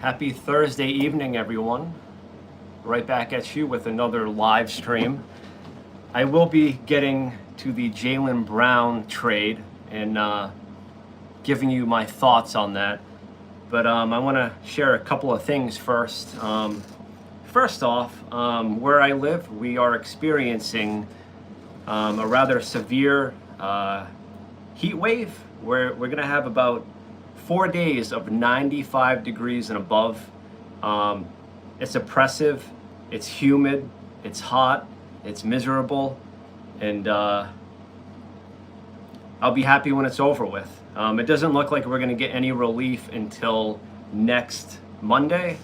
Happy Thursday evening, everyone. Right back at you with another live stream. I will be getting to the Jaylen Brown trade and giving you my thoughts on that. But I want to share a couple of things first. First off, where I live, we are experiencing a rather severe heat wave where we're going to have about 4 days of 95 degrees and above. It's oppressive, it's humid, it's hot, it's miserable, and I'll be happy when it's over with. It doesn't look like we're going to get any relief until next Monday.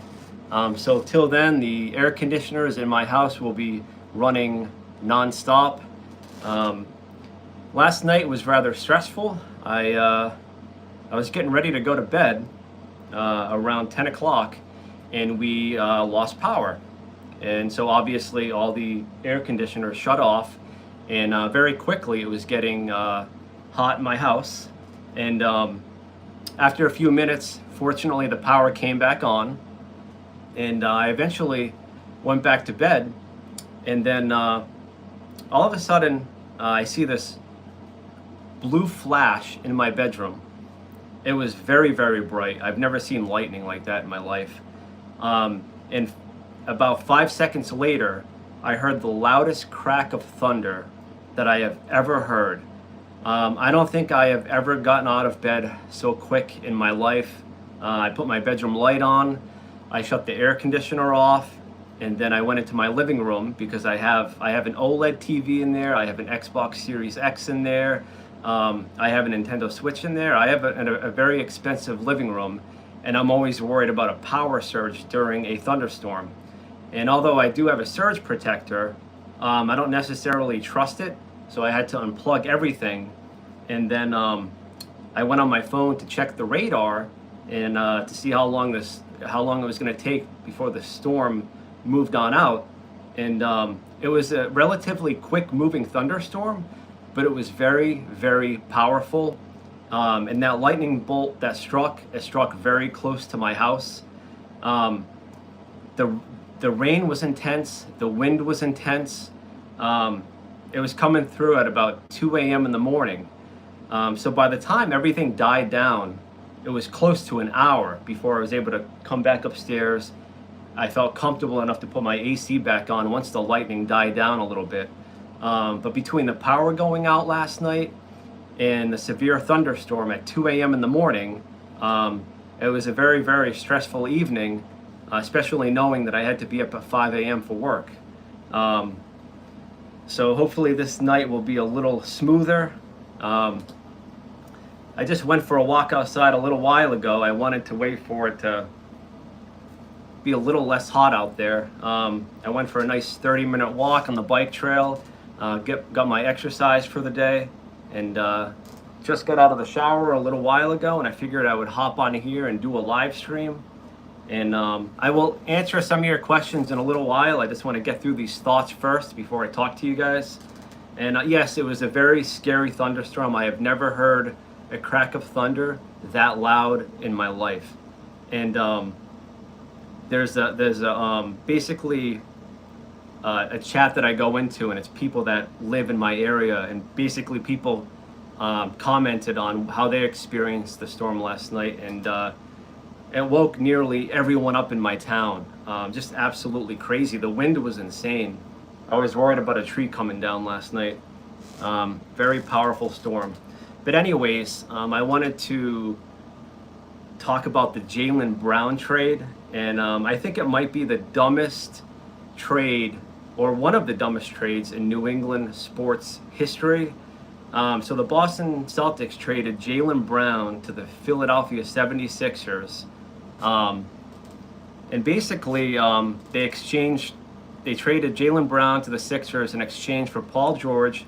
So till then, the air conditioners in my house will be running nonstop. Last night was rather stressful. I was getting ready to go to bed around 10 o'clock, and we lost power. And so obviously all the air conditioners shut off, and very quickly it was getting hot in my house. And after a few minutes, fortunately, the power came back on, and I eventually went back to bed. And then all of a sudden, I see this blue flash in my bedroom. It was very, very bright. I've never seen lightning like that in my life. And about 5 seconds later, I heard the loudest crack of thunder that I have ever heard. I don't think I have ever gotten out of bed so quick in my life. I put my bedroom light on, I shut the air conditioner off, and then I went into my living room because I have an OLED TV in there, I have an Xbox Series X in there, I have a Nintendo Switch in there. I have a very expensive living room, and I'm always worried about a power surge during a thunderstorm. And although I do have a surge protector, I don't necessarily trust it, so I had to unplug everything. And then I went on my phone to check the radar and to see how long it was going to take before the storm moved on out. And it was a relatively quick moving thunderstorm, but it was very, very powerful. And that lightning bolt that struck very close to my house. The rain was intense, the wind was intense. It was coming through at about 2 a.m. in the morning. So by the time everything died down, it was close to an hour before I was able to come back upstairs. I felt comfortable enough to put my AC back on once the lightning died down a little bit. But between the power going out last night and the severe thunderstorm at 2 a.m. in the morning, it was a very, very stressful evening, especially knowing that I had to be up at 5 a.m. for work. So hopefully this night will be a little smoother. I just went for a walk outside a little while ago. I wanted to wait for it to be a little less hot out there. I went for a nice 30-minute walk on the bike trail. Got my exercise for the day, and just got out of the shower a little while ago, and I figured I would hop on here and do a live stream. And I will answer some of your questions in a little while. I just want to get through these thoughts first before I talk to you guys. And yes, it was a very scary thunderstorm. I have never heard a crack of thunder that loud in my life. And there's basically a chat that I go into, and it's people that live in my area, and basically people commented on how they experienced the storm last night, and it woke nearly everyone up in my town. Just absolutely crazy. The wind was insane. I was worried about a tree coming down last night. Very powerful storm. But anyways, I wanted to talk about the Jaylen Brown trade, and I think it might be the dumbest trade, or one of the dumbest trades in New England sports history. So the Boston Celtics traded Jaylen Brown to the Philadelphia 76ers. And basically, they traded Jaylen Brown to the Sixers in exchange for Paul George,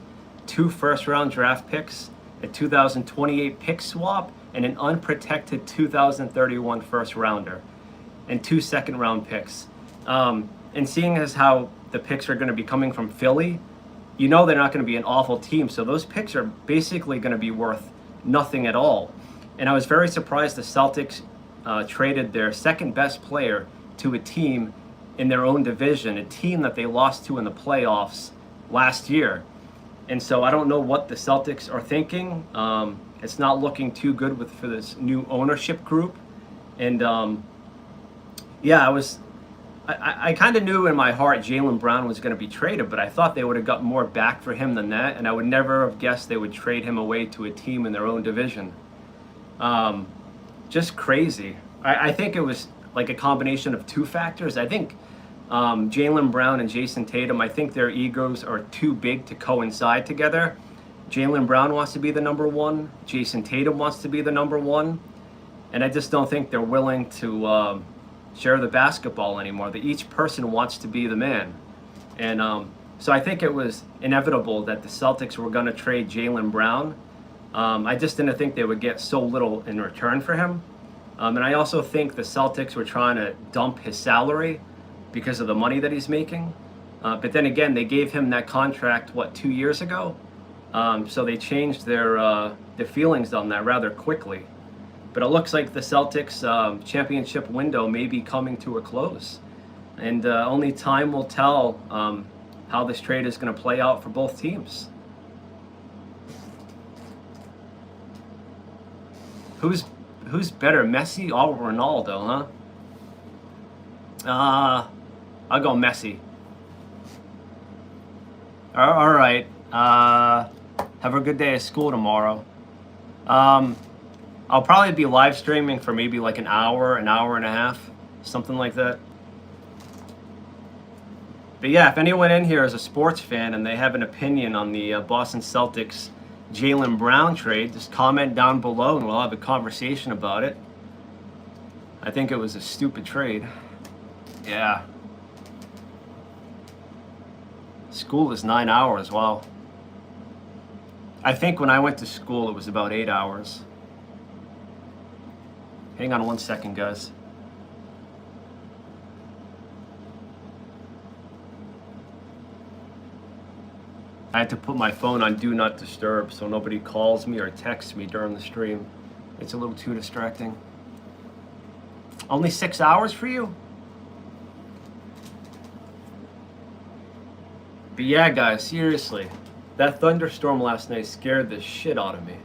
2 first-round draft picks, a 2028 pick swap, and an unprotected 2031 first-rounder, and 2 second-round picks. And seeing as how the picks are going to be coming from Philly, you know they're not going to be an awful team, so those picks are basically going to be worth nothing at all. And I was very surprised the Celtics traded their second best player to a team in their own division, a team that they lost to in the playoffs last year. And so I don't know what the Celtics are thinking. It's not looking too good for this new ownership group. And yeah, I kind of knew in my heart Jaylen Brown was going to be traded, but I thought they would have got more back for him than that, and I would never have guessed they would trade him away to a team in their own division. Just crazy. I think it was like a combination of two factors. I think Jaylen Brown and Jason Tatum, I think their egos are too big to coincide together. Jaylen Brown wants to be the number one. Jason Tatum wants to be the number one. And I just don't think they're willing to share the basketball anymore. That each person wants to be the man. And so I think it was inevitable that the Celtics were going to trade Jaylen Brown. I just didn't think they would get so little in return for him. And I also think the Celtics were trying to dump his salary because of the money that he's making. But then again, they gave him that contract, 2 years ago? So they changed their feelings on that rather quickly. But it looks like the Celtics championship window may be coming to a close. And only time will tell how this trade is going to play out for both teams. Who's better, Messi or Ronaldo, huh? I'll go Messi. All right. Have a good day at school tomorrow. I'll probably be live streaming for maybe like an hour and a half, something like that. But yeah, if anyone in here is a sports fan and they have an opinion on the Boston Celtics Jaylen Brown trade, just comment down below and we'll have a conversation about it. I think it was a stupid trade. Yeah. School is 9 hours, wow. I think when I went to school it was about 8 hours. Hang on 1 second, guys. I had to put my phone on Do Not Disturb so nobody calls me or texts me during the stream. It's a little too distracting. Only 6 hours for you? But yeah, guys, seriously. That thunderstorm last night scared the shit out of me.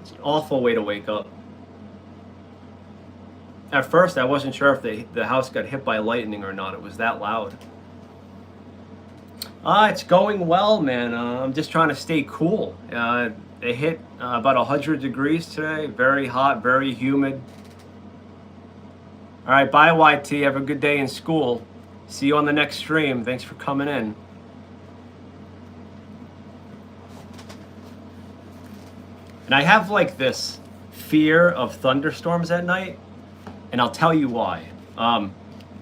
It's an awful way to wake up. At first, I wasn't sure if the house got hit by lightning or not. It was that loud. It's going well, man. I'm just trying to stay cool. It hit about 100 degrees today. Very hot, very humid. All right, bye, YT. Have a good day in school. See you on the next stream. Thanks for coming in. And I have like this fear of thunderstorms at night, and I'll tell you why. I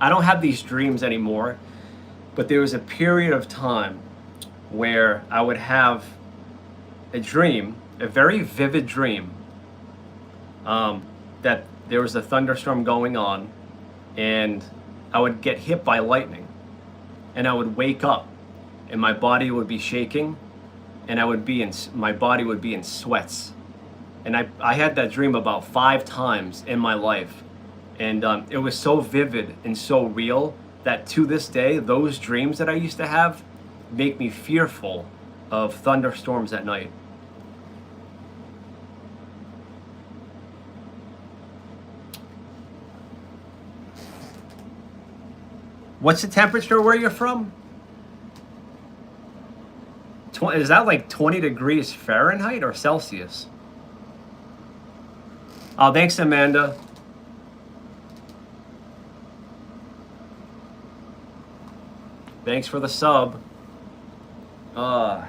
don't have these dreams anymore, but there was a period of time where I would have a dream, a very vivid dream, that there was a thunderstorm going on, and I would get hit by lightning, and I would wake up, and my body would be shaking, and my body would be in sweats. And I had that dream about 5 times in my life, and it was so vivid and so real that to this day, those dreams that I used to have make me fearful of thunderstorms at night. What's the temperature where you're from? Is that like 20 degrees Fahrenheit or Celsius? Oh, thanks, Amanda. Thanks for the sub.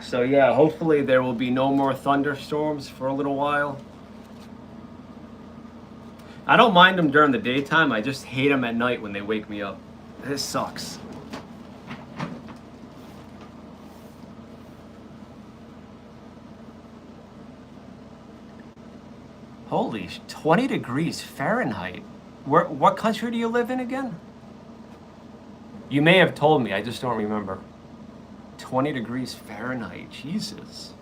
So yeah, hopefully there will be no more thunderstorms for a little while. I don't mind them during the daytime. I just hate them at night when they wake me up. This sucks. Holy, 20 degrees Fahrenheit. What country do you live in again? You may have told me, I just don't remember. 20 degrees Fahrenheit, Jesus.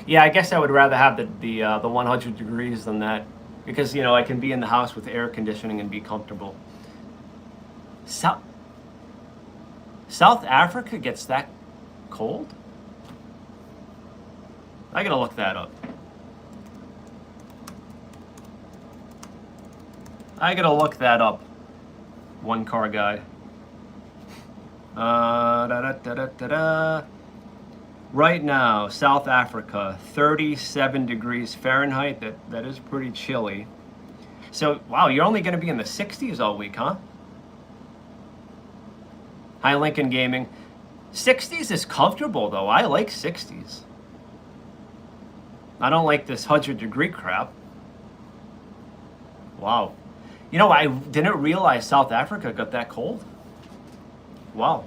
Yeah, I guess I would rather have the 100 degrees than that, because I can be in the house with air conditioning and be comfortable. South South Africa gets that cold? I gotta look that up. I gotta look that up. One car guy. Right now, South Africa, 37 degrees Fahrenheit. That is pretty chilly. So, wow, you're only gonna be in the 60s all week, huh? Hi, Lincoln Gaming. 60s is comfortable though. I like 60s. I don't like this 100-degree crap. Wow. I didn't realize South Africa got that cold. Wow.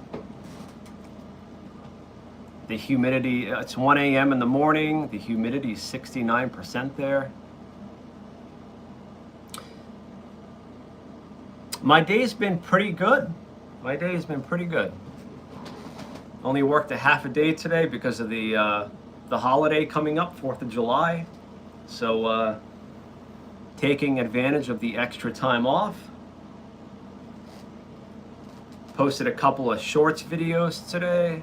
The humidity, it's 1 a.m. in the morning. The humidity is 69% there. My day's been pretty good. Only worked a half a day today because of the holiday coming up, 4th of July. So taking advantage of the extra time off. Posted a couple of shorts videos today.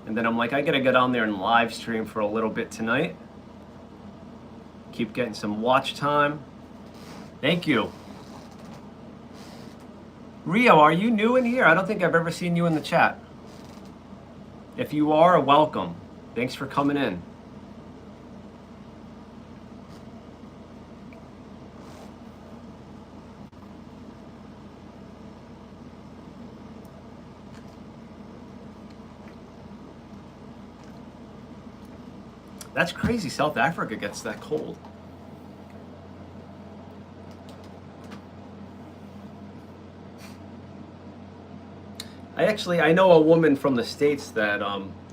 And then I'm like, I gotta get on there and live stream for a little bit tonight. Keep getting some watch time. Thank you. Rio, are you new in here? I don't think I've ever seen you in the chat. If you are, welcome. Thanks for coming in. That's crazy. South Africa gets that cold. I know a woman from the States that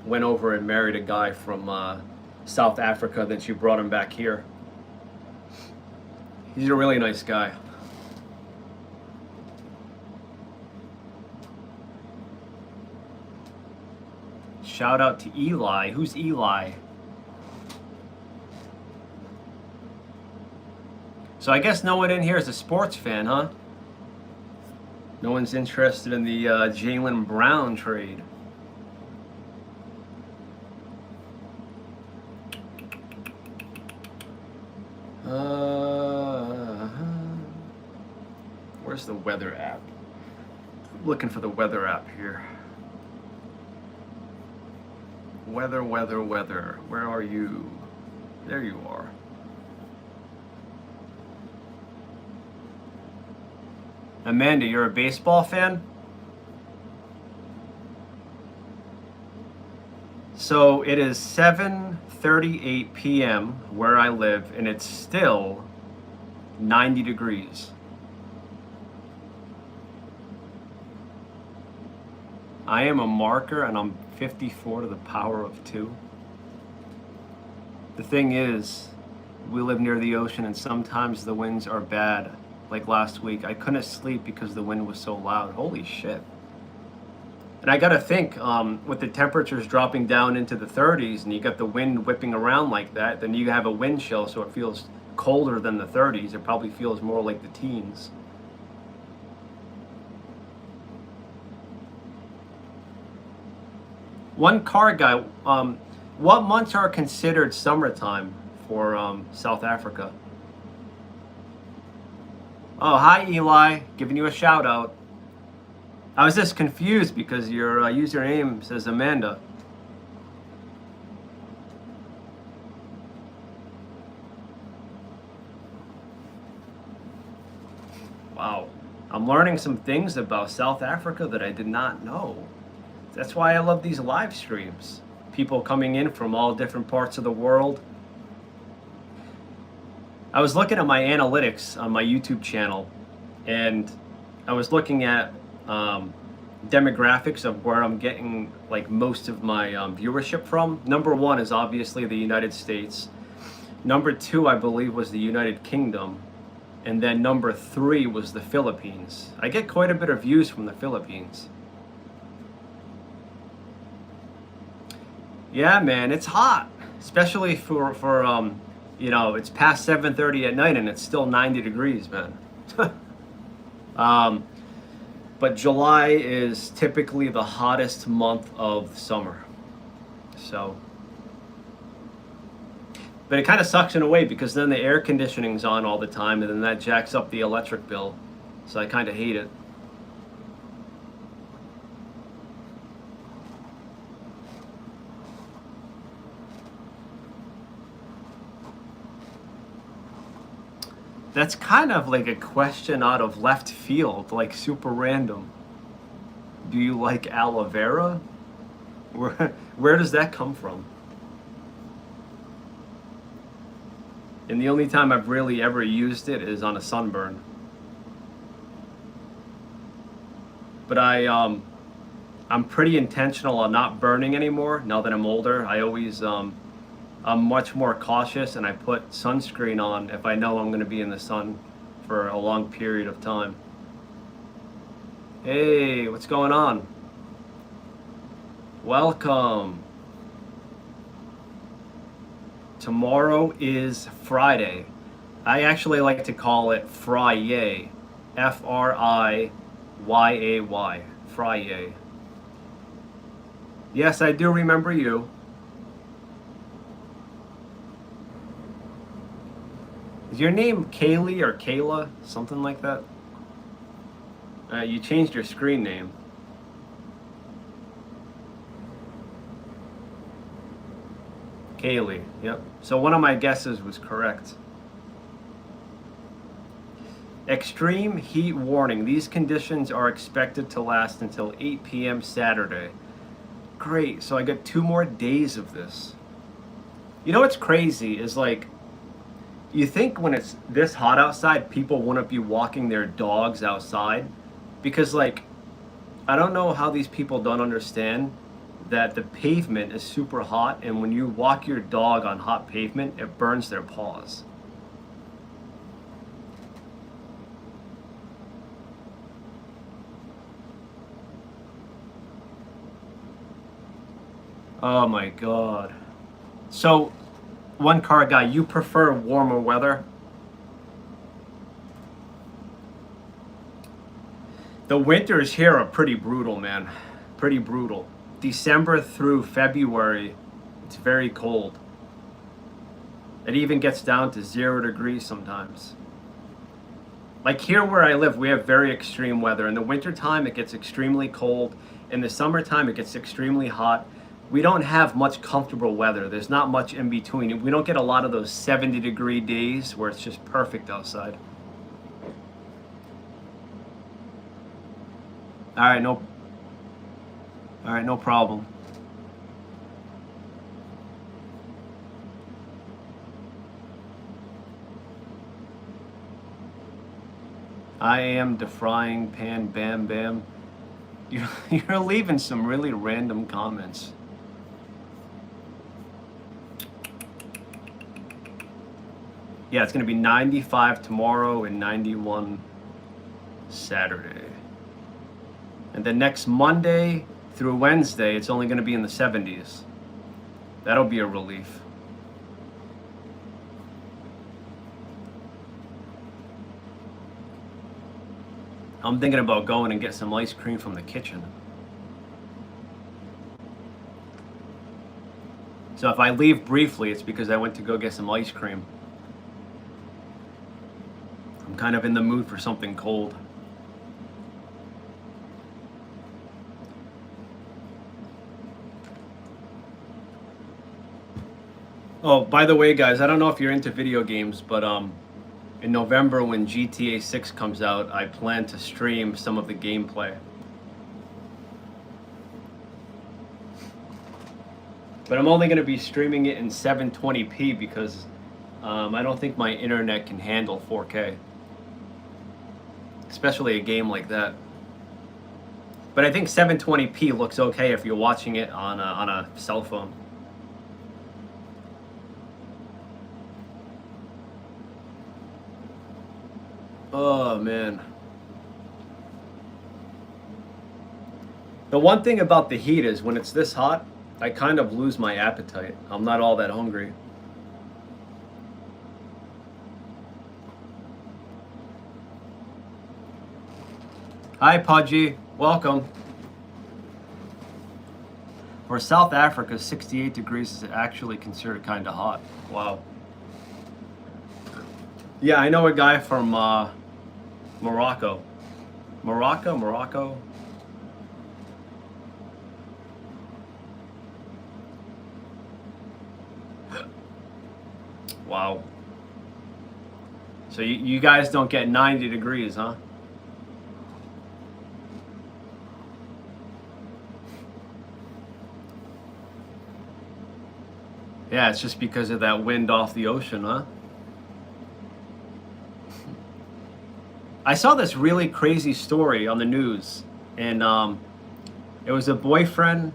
went over and married a guy from South Africa. Then she brought him back here. He's a really nice guy. Shout out to Eli. Who's Eli? So I guess no one in here is a sports fan, huh? No one's interested in the Jaylen Brown trade. Where's the weather app? I'm looking for the weather app here. Weather. Where are you? There you are. Amanda, you're a baseball fan? So it is 7:38 p.m. where I live, and it's still 90 degrees. I am a marker, and I'm 54 to the power of 2. The thing is, we live near the ocean, and sometimes the winds are bad. Like last week, I couldn't sleep because the wind was so loud. Holy shit. And I gotta think, with the temperatures dropping down into the 30s and you got the wind whipping around like that, then you have a wind chill, so it feels colder than the 30s. It probably feels more like the teens. One car guy, what months are considered summertime for South Africa? Oh, hi Eli, giving you a shout out. I was just confused because your username says Amanda. Wow, I'm learning some things about South Africa that I did not know. That's why I love these live streams. People coming in from all different parts of the world. I was looking at my analytics on my YouTube channel, and I was looking at demographics of where I'm getting like most of my viewership from. Number 1 is obviously the United States. Number 2, I believe, was the United Kingdom. And then number 3 was the Philippines. I get quite a bit of views from the Philippines. Yeah, man, it's hot. especially for you know, it's past 7:30 at night and it's still 90 degrees, man. um, but July is typically the hottest month of summer. So, but it kind of sucks in a way because then the air conditioning's on all the time and then that jacks up the electric bill. So I kind of hate it. That's kind of like a question out of left field, like super random. Do you like aloe vera? Where does that come from? And the only time I've really ever used it is on a sunburn. But I'm pretty intentional on not burning anymore now that I'm older. I'm much more cautious and I put sunscreen on if I know I'm going to be in the sun for a long period of time. Hey, what's going on? Welcome. Tomorrow is Friday. I actually like to call it Friday. Friyay. Friday. Yes, I do remember you. Is your name Kaylee or Kayla? Something like that? You changed your screen name. Kaylee, yep. So one of my guesses was correct. Extreme heat warning. These conditions are expected to last until 8 p.m. Saturday. Great, so I got 2 more days of this. You know what's crazy is like, you think when it's this hot outside, people wouldn't be walking their dogs outside? Because like, I don't know how these people don't understand that the pavement is super hot and when you walk your dog on hot pavement, it burns their paws. Oh my God. So, one car guy, you prefer warmer weather? The winters here are pretty brutal, man. Pretty brutal. December through February, it's very cold. It even gets down to 0 degrees sometimes. Like here where I live, we have very extreme weather. In the wintertime, it gets extremely cold. In the summertime, it gets extremely hot. We don't have much comfortable weather. There's not much in between. We don't get a lot of those 70-degree days where it's just perfect outside. All right, no problem. I am the frying pan bam bam. You're leaving some really random comments. Yeah, it's going to be 95 tomorrow and 91 Saturday. And then next Monday through Wednesday, it's only going to be in the 70s. That'll be a relief. I'm thinking about going and get some ice cream from the kitchen. So if I leave briefly, it's because I went to go get some ice cream. I'm kind of in the mood for something cold. Oh, by the way, guys, I don't know if you're into video games, but in November when GTA 6 comes out, I plan to stream some of the gameplay. But I'm only going to be streaming it in 720p because I don't think my internet can handle 4K. Especially a game like that. But I think 720p looks okay if you're watching it on a cell phone. Oh man. The one thing about the heat is when it's this hot, I kind of lose my appetite. I'm not all that hungry. Hi, Pudgy. Welcome. For South Africa, 68 degrees is actually considered kind of hot. Wow. Yeah, I know a guy from Morocco. Morocco. Wow. So you guys don't get 90 degrees, huh? Yeah, it's just because of that wind off the ocean, huh? I saw this really crazy story on the news, and it was a boyfriend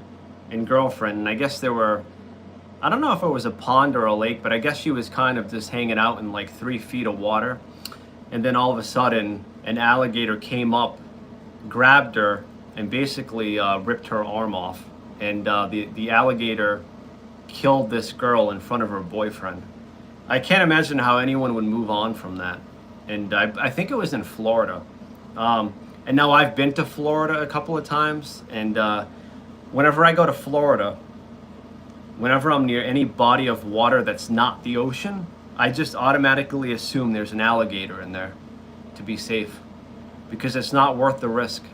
and girlfriend, and I guess there were, I don't know if it was a pond or a lake, but I guess she was kind of just hanging out in like 3 feet of water, and then all of a sudden, an alligator came up, grabbed her, and basically ripped her arm off, and the alligator killed this girl in front of her boyfriend. I can't imagine how anyone would move on from that. And I think it was in Florida. And now I've been to Florida a couple of times, and whenever I go to Florida, whenever I'm near any body of water that's not the ocean, I just automatically assume there's an alligator in there to be safe, because it's not worth the risk.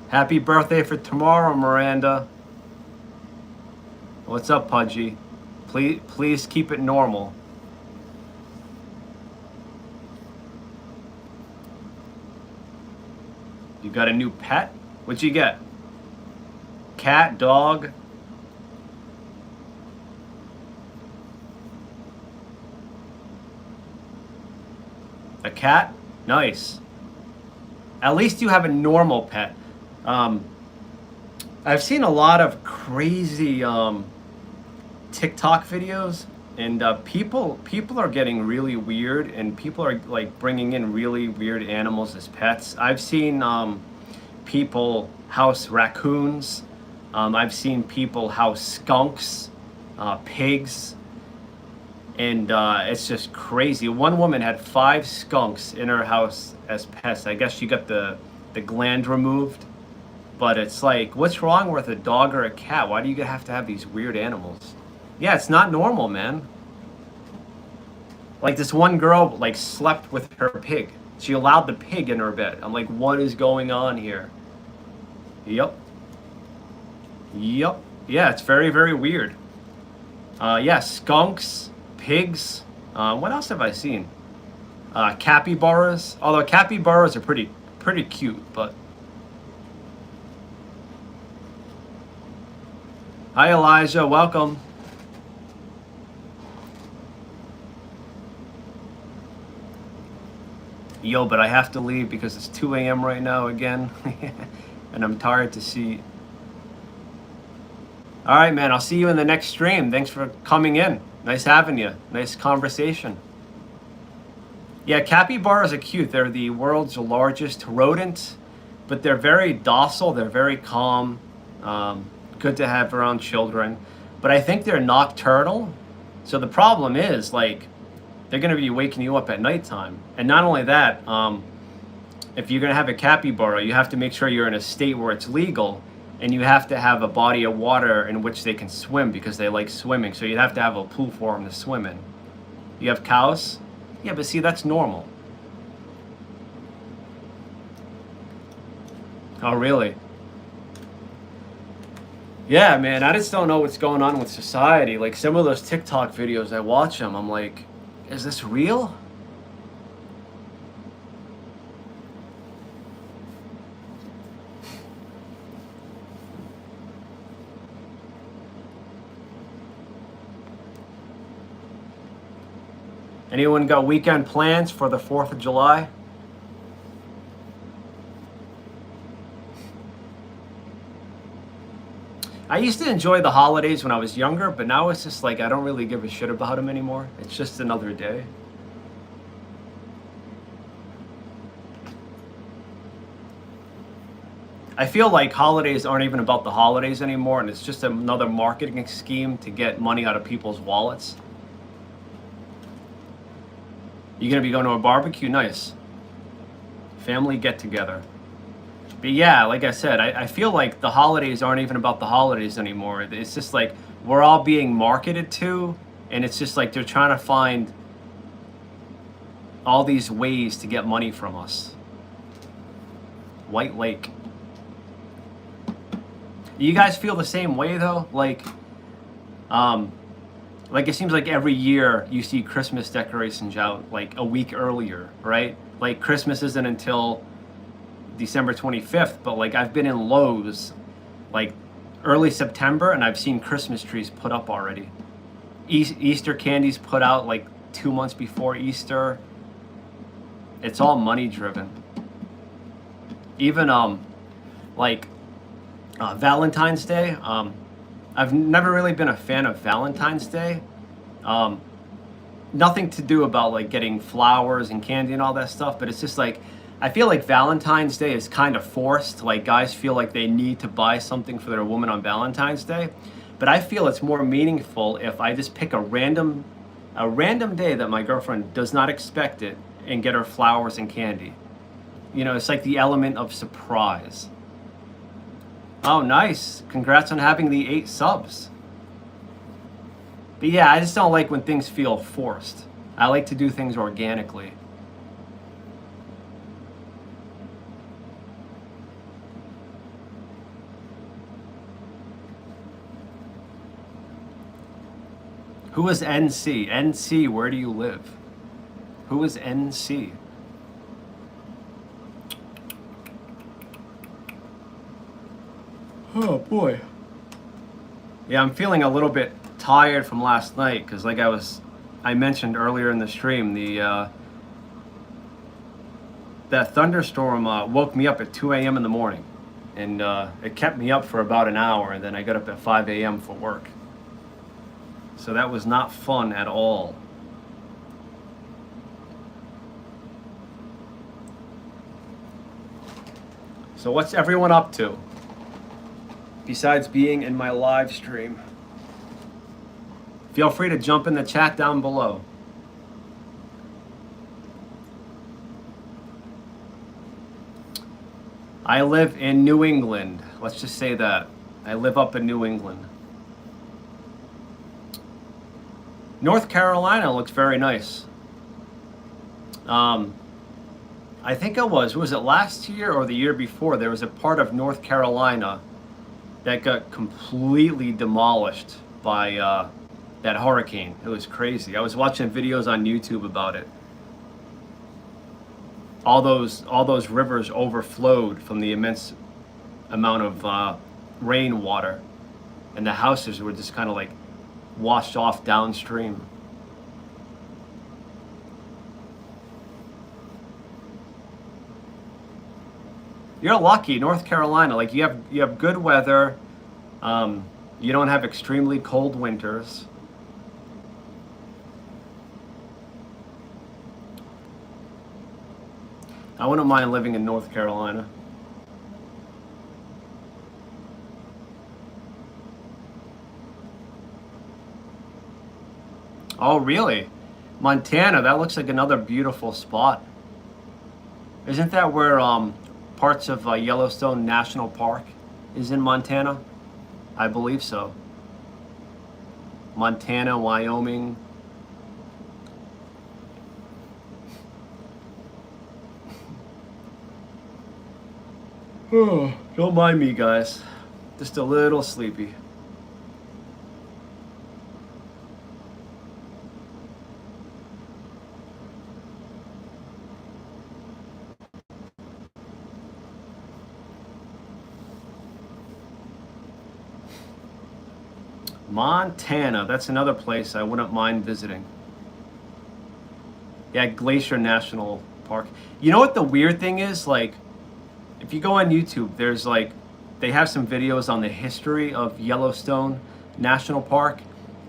Happy birthday for tomorrow, Miranda. What's up, Pudgy? Please keep it normal. You got a new pet? What'd you get? Cat, dog? A cat? Nice. At least you have a normal pet. I've seen a lot of crazy TikTok videos, and people are getting really weird, and people are like bringing in really weird animals as pets. I've seen people house raccoons. I've seen people house skunks, pigs, and it's just crazy. One woman had 5 skunks in her house as pets. I guess she got the gland removed. But it's like, what's wrong with a dog or a cat? Why do you have to have these weird animals? Yeah, it's not normal, man. Like this one girl like slept with her pig. She allowed the pig in her bed. I'm like, what is going on here? Yep. Yeah, it's very, very weird. Yeah, skunks, pigs. What else have I seen? Capybaras. Although capybaras are pretty cute, but. Hi, Elijah. Welcome. Yo, but I have to leave because it's 2 a.m. right now again. And I'm tired to see. All right, man. I'll see you in the next stream. Thanks for coming in. Nice having you. Nice conversation. Yeah, capybaras are cute. They're the world's largest rodent, but they're very docile. They're very calm. Good to have around children, but I think they're nocturnal. So the problem is, like, they're going to be waking you up at nighttime. And not only that, if you're going to have a capybara, you have to make sure you're in a state where it's legal, and you have to have a body of water in which they can swim, because they like swimming. So you'd have to have a pool for them to swim in. You have cows? Yeah, but see, that's normal. Oh, really? Yeah, man, I just don't know what's going on with society. Like, some of those TikTok videos, I watch them, I'm like, is this real? Anyone got weekend plans for the 4th of July? I used to enjoy the holidays when I was younger, but now it's just like I don't really give a shit about them anymore. It's just another day. I feel like holidays aren't even about the holidays anymore, and it's just another marketing scheme to get money out of people's wallets. You gonna be going to a barbecue? Nice. Family get together. But yeah, like I said, I feel like the holidays aren't even about the holidays anymore. It's just like we're all being marketed to, and it's just like they're trying to find all these ways to get money from us. White Lake. You guys feel the same way though? Like it seems like every year you see Christmas decorations out like a week earlier, right? Like Christmas isn't until December 25th, but like I've been in Lowe's like early September and I've seen Christmas trees put up already. Easter candies put out like 2 months before Easter. It's all money driven. Even Valentine's Day. I've never really been a fan of Valentine's Day. Nothing to do about like getting flowers and candy and all that stuff, but it's just like I feel like Valentine's Day is kind of forced. Like guys feel like they need to buy something for their woman on Valentine's Day, but I feel it's more meaningful if I just pick a random day that my girlfriend does not expect it and get her flowers and candy. You know, it's like the element of surprise. Oh, nice. Congrats on having the 8 subs. But yeah, I just don't like when things feel forced. I like to do things organically. Who is NC? NC, where do you live? Who is NC? Oh boy. Yeah, I'm feeling a little bit tired from last night because like I mentioned earlier in the stream, that thunderstorm woke me up at 2 a.m. in the morning, and it kept me up for about an hour, and then I got up at 5 a.m. for work. So that was not fun at all. So what's everyone up to besides being in my live stream? Feel free to jump in the chat down below. I live in New England. Let's just say that. I live up in New England. North Carolina looks very nice. I think was it last year or the year before? There was a part of North Carolina that got completely demolished by that hurricane. It was crazy. I was watching videos on YouTube about it. All those rivers overflowed from the immense amount of rainwater, and the houses were just kind of like washed off downstream. You're lucky, North Carolina. Like you have good weather. You don't have extremely cold winters. I wouldn't mind living in North Carolina. Oh, really? Montana, that looks like another beautiful spot. Isn't that where parts of Yellowstone National Park is in Montana? I believe so. Montana, Wyoming. Oh, don't mind me, guys. Just a little sleepy. Montana, that's another place I wouldn't mind visiting. Yeah, Glacier National Park. You know what the weird thing is? Like, if you go on YouTube, there's like they have some videos on the history of Yellowstone National Park,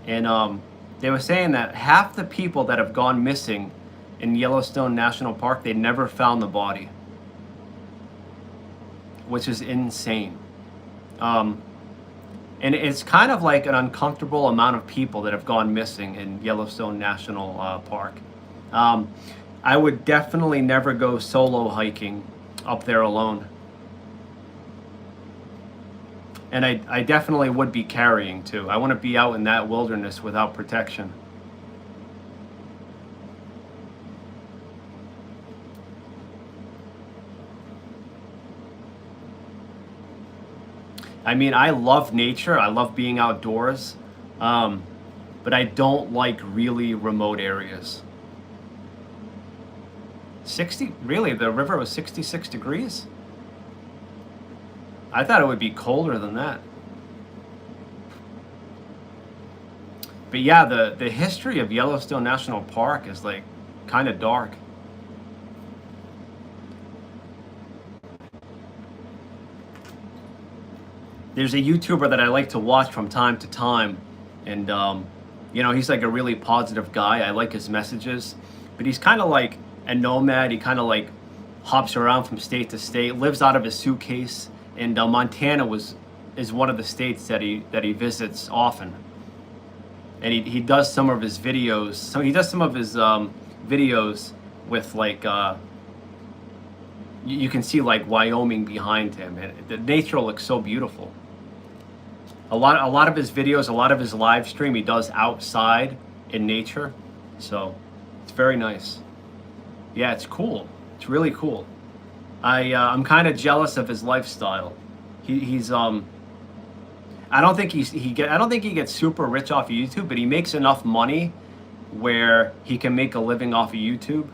and they were saying that half the people that have gone missing in Yellowstone National Park, they never found the body, which is insane. And it's kind of like an uncomfortable amount of people that have gone missing in Yellowstone National Park. I would definitely never go solo hiking up there alone. And I definitely would be carrying too. I want to be out in that wilderness without protection. I mean, I love nature. I love being outdoors. But I don't like really remote areas. 60? Really? The river was 66 degrees? I thought it would be colder than that. But yeah, the history of Yellowstone National Park is like kind of dark. There's a YouTuber that I like to watch from time to time, and you know, he's like a really positive guy. I like his messages, but he's kind of like a nomad. He kind of like hops around from state to state, lives out of his suitcase, and Montana is one of the states that he visits often. And he does some of his videos. So he does some of his videos with like you can see like Wyoming behind him, and the nature looks so beautiful. A lot of his videos, a lot of his live stream, he does outside in nature, so it's very nice. Yeah, it's cool. It's really cool. I'm kind of jealous of his lifestyle. He's I don't think I don't think he gets super rich off of YouTube, but he makes enough money where he can make a living off of YouTube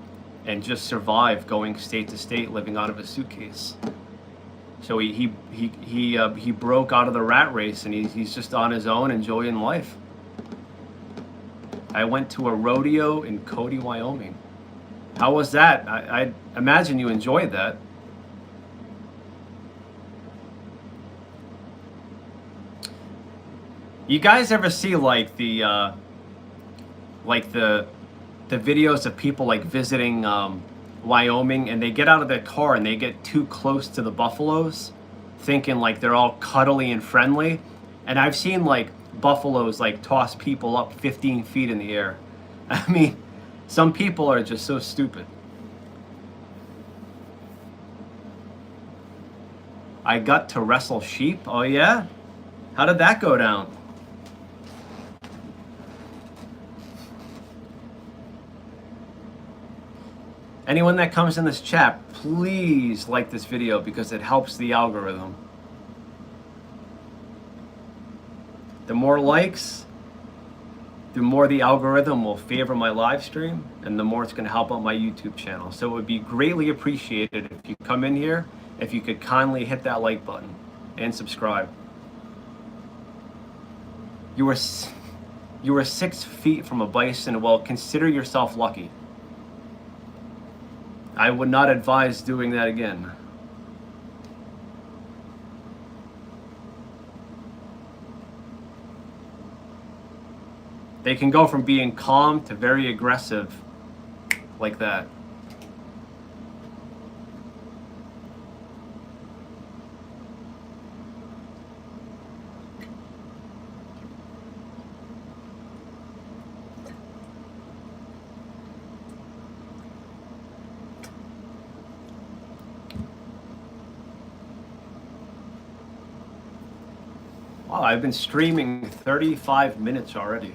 and just survive going state to state, living out of a suitcase. So he broke out of the rat race, and he's just on his own, enjoying life. I went to a rodeo in Cody, Wyoming. How was that? I imagine you enjoyed that. You guys ever see like the videos of people like visiting Wyoming, and they get out of their car and they get too close to the buffaloes, thinking like they're all cuddly and friendly, and I've seen like buffaloes like toss people up 15 feet in the air. I mean, some people are just so stupid. I got to wrestle sheep. Oh yeah? How did that go down? Anyone that comes in this chat, please like this video because it helps the algorithm. The more likes, the more the algorithm will favor my live stream, and the more it's going to help out my YouTube channel. So it would be greatly appreciated if you come in here, if you could kindly hit that like button and subscribe. You were 6 feet from a bison. Well, consider yourself lucky. I would not advise doing that again. They can go from being calm to very aggressive like that. Wow, I've been streaming 35 minutes already.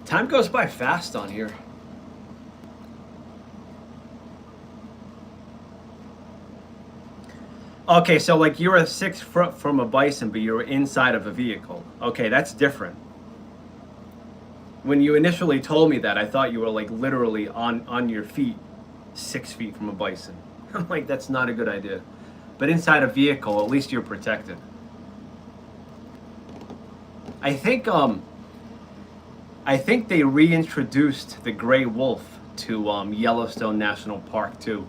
Time goes by fast on here. Okay, so like you were 6 foot from a bison, but you were inside of a vehicle. Okay, that's different. When you initially told me that, I thought you were like literally on your feet, 6 feet from a bison. I'm like, that's not a good idea. But inside a vehicle, at least you're protected. I think they reintroduced the gray wolf to Yellowstone National Park too,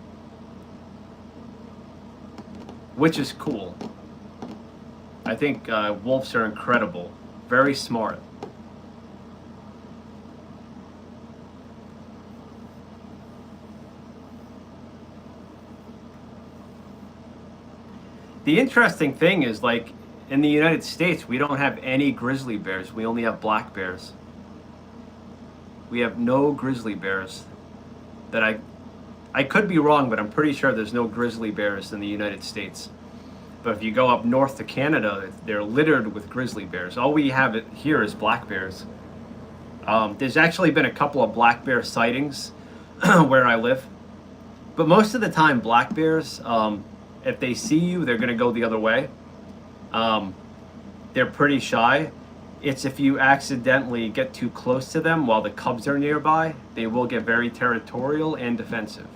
which is cool. I think wolves are incredible, very smart. The interesting thing is, like, in the United States, we don't have any grizzly bears. We only have black bears. We have no grizzly bears that I could be wrong, but I'm pretty sure there's no grizzly bears in the United States. But if you go up north to Canada, they're littered with grizzly bears. All we have here is black bears. There's actually been a couple of black bear sightings where I live, but most of the time, black bears, if they see you, they're going to go the other way. They're pretty shy. It's if you accidentally get too close to them while the cubs are nearby, they will get very territorial and defensive.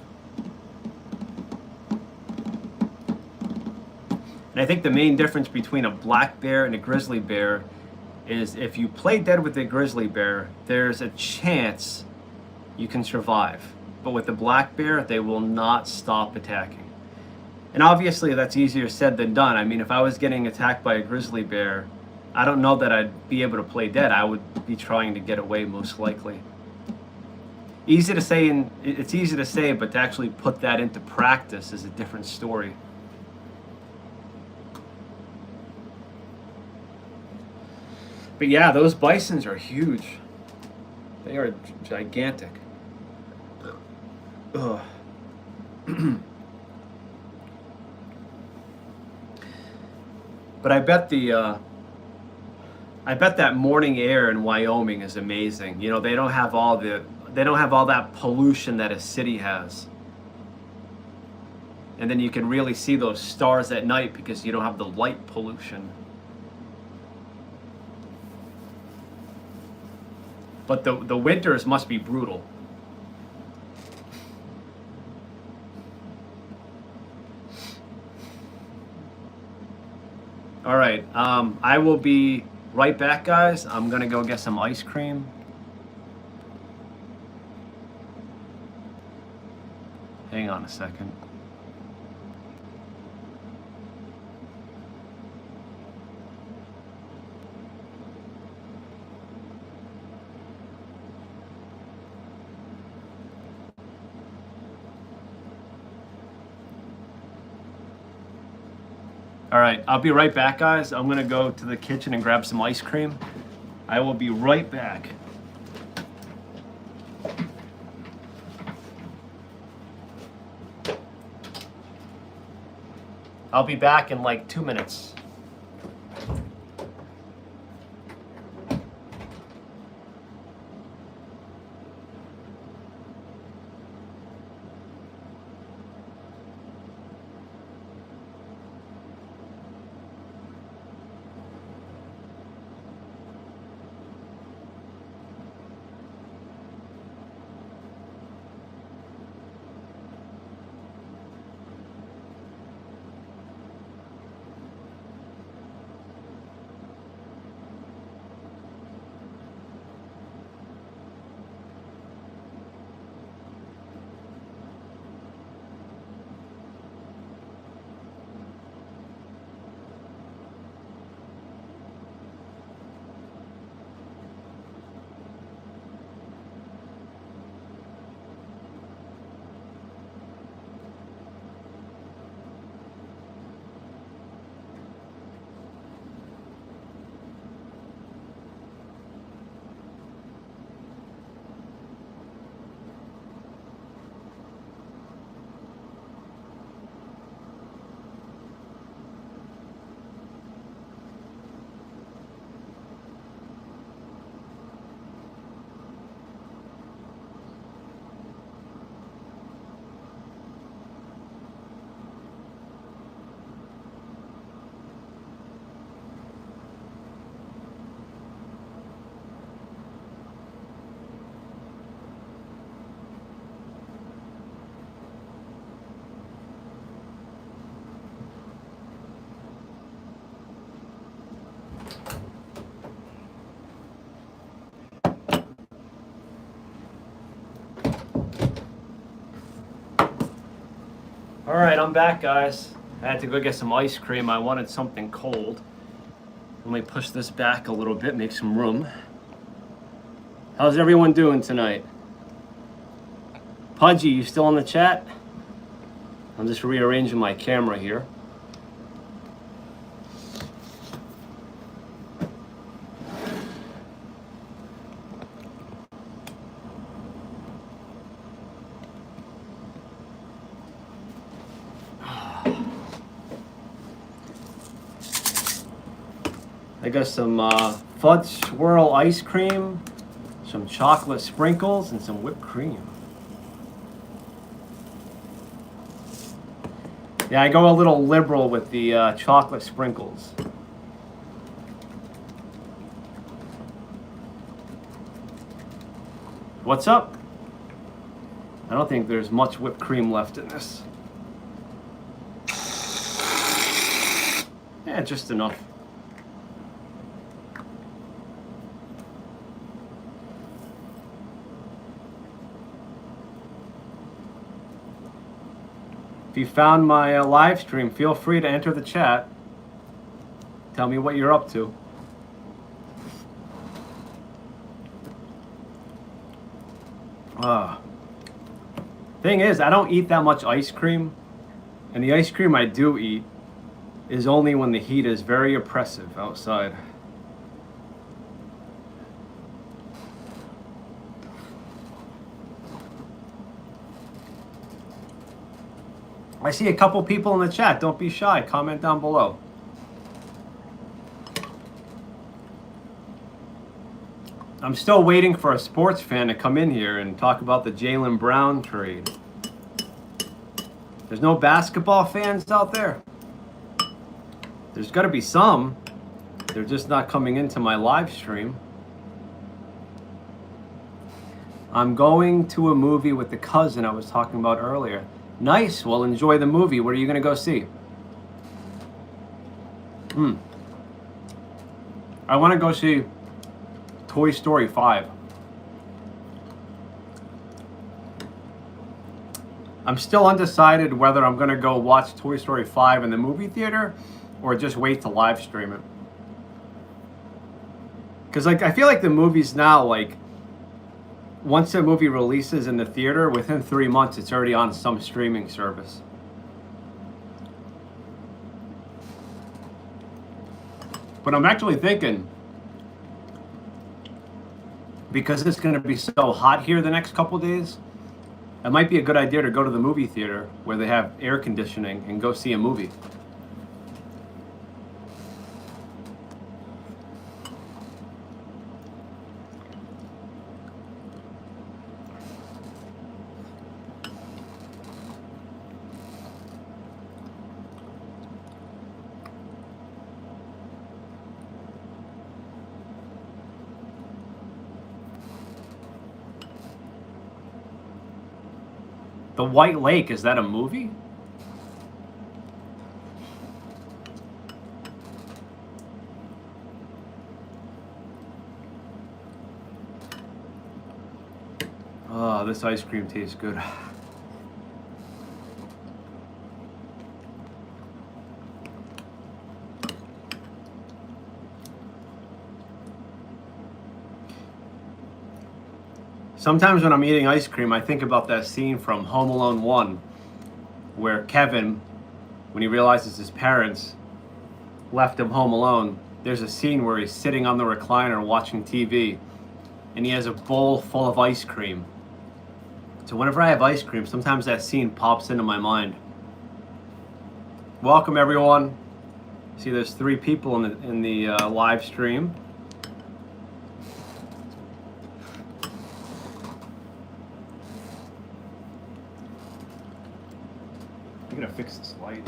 And I think the main difference between a black bear and a grizzly bear is if you play dead with a grizzly bear, there's a chance you can survive. But with the black bear, they will not stop attacking. And obviously that's easier said than done. I mean, if I was getting attacked by a grizzly bear, I don't know that I'd be able to play dead. I would be trying to get away most likely. Easy to say, and it's easy to say, but to actually put that into practice is a different story. But yeah, those bisons are huge. They are gigantic. Ugh. But I bet that morning air in Wyoming is amazing. You know, they don't have all that pollution that a city has. And then you can really see those stars at night because you don't have the light pollution. But the winters must be brutal. All right, I will be right back, guys. I'm gonna go get some ice cream. Hang on a second. All right, I'll be right back, guys. I'm gonna go to the kitchen and grab some ice cream. I will be right back. I'll be back in like 2 minutes. All right, I'm back, guys. I had to go get some ice cream. I wanted something cold. Let me push this back a little bit, make some room. How's everyone doing tonight? Pudgy, you still in the chat? I'm just rearranging my camera here. I got some fudge swirl ice cream, some chocolate sprinkles, and some whipped cream. Yeah, I go a little liberal with the chocolate sprinkles. What's up? I don't think there's much whipped cream left in this. Yeah, just enough. If you found my live stream, feel free to enter the chat. Tell me what you're up to. Thing is, I don't eat that much ice cream, and the ice cream I do eat is only when the heat is very oppressive outside. I see a couple people in the chat. Don't be shy. Comment down below. I'm still waiting for a sports fan to come in here and talk about the Jaylen Brown trade. There's no basketball fans out there? There's got to be some. They're just not coming into my live stream. I'm going to a movie with the cousin I was talking about earlier. Nice. Well, enjoy the movie. What are you going to go see? I want to go see Toy Story 5. I'm still undecided whether I'm going to go watch Toy Story 5 in the movie theater or just wait to live stream it. Because I feel like the movies now, once a movie releases in the theater, within 3 months, it's already on some streaming service. But I'm actually thinking, because it's going to be so hot here the next couple days, it might be a good idea to go to the movie theater where they have air conditioning and go see a movie. The White Lake, is that a movie? Oh, this ice cream tastes good. Sometimes when I'm eating ice cream, I think about that scene from Home Alone 1, where Kevin, when he realizes his parents left him home alone, there's a scene where he's sitting on the recliner watching TV, and he has a bowl full of ice cream. So whenever I have ice cream, sometimes that scene pops into my mind. Welcome, everyone. See, there's 3 people in the live stream. I'm gonna fix this light.